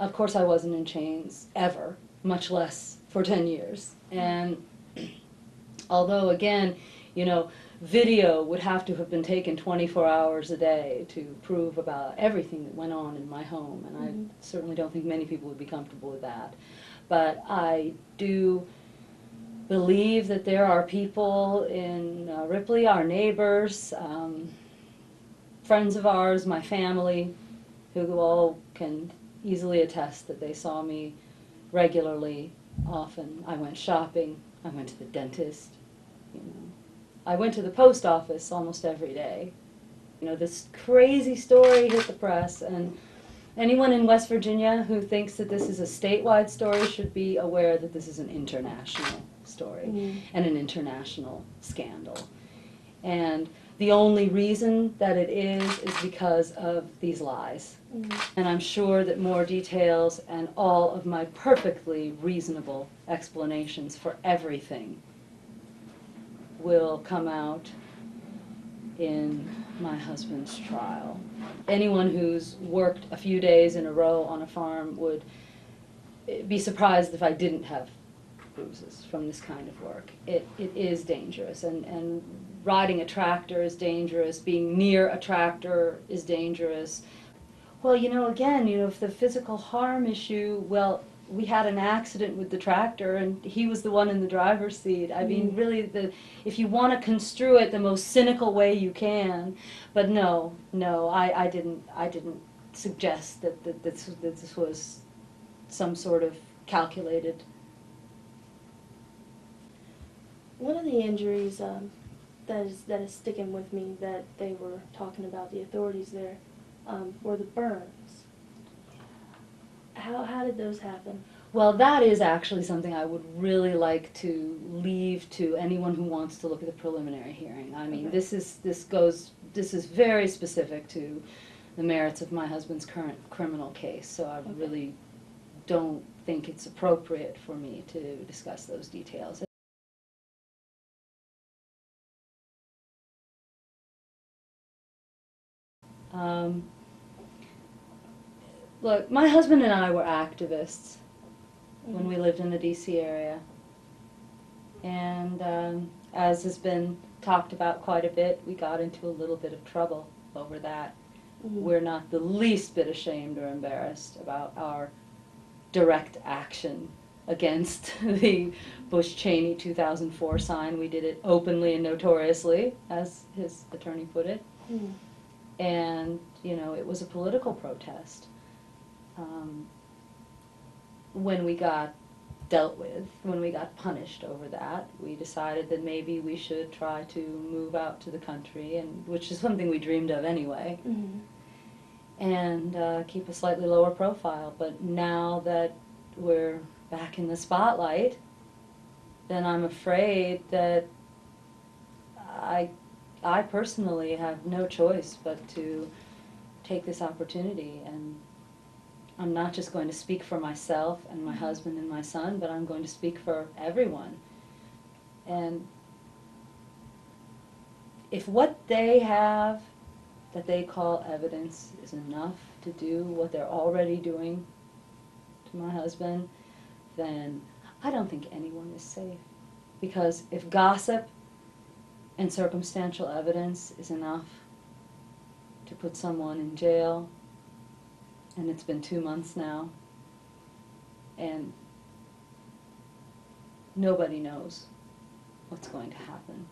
of course I wasn't in chains ever, much less for 10 years. And although, again, you know, video would have to have been taken 24 hours a day to prove about everything that went on in my home, and I certainly don't think many people would be comfortable with that. But I do believe that there are people in Ripley, our neighbors, friends of ours, my family, who all can easily attest that they saw me regularly, often. I went shopping, I went to the dentist, you know. I went to the post office almost every day. You know, this crazy story hit the press, and anyone in West Virginia who thinks that this is a statewide story should be aware that this is an international story and an international scandal. And the only reason that it is because of these lies. And I'm sure that more details and all of my perfectly reasonable explanations for everything will come out in my husband's trial. Anyone who's worked a few days in a row on a farm would be surprised if I didn't have bruises from this kind of work. It is dangerous, and riding a tractor is dangerous, being near a tractor is dangerous. Well, you know, again, you know, if the physical harm issue, well, we had an accident with the tractor and he was the one in the driver's seat. I mean, really, if you want to construe it the most cynical way you can, but no, I didn't suggest that this was some sort of calculated. One of the injuries that is sticking with me that they were talking about, the authorities there, were the burns. How did those happen? Well, that is actually something I would really like to leave to anyone who wants to look at the preliminary hearing. I mean, this is very specific to the merits of my husband's current criminal case, so I really don't think it's appropriate for me to discuss those details. Look, my husband and I were activists when we lived in the D.C. area. And as has been talked about quite a bit, we got into a little bit of trouble over that. We're not the least bit ashamed or embarrassed about our direct action against the Bush-Cheney 2004 sign. We did it openly and notoriously, as his attorney put it. And, you know, it was a political protest. When we got dealt with, when we got punished over that, we decided that maybe we should try to move out to the country, and which is something we dreamed of anyway, and keep a slightly lower profile. But now that we're back in the spotlight, then I'm afraid that I personally have no choice but to take this opportunity. And I'm not just going to speak for myself and my husband and my son, but I'm going to speak for everyone. And if what they have that they call evidence is enough to do what they're already doing to my husband, then I don't think anyone is safe. Because if gossip and circumstantial evidence is enough to put someone in jail, and it's been 2 months now, and nobody knows what's going to happen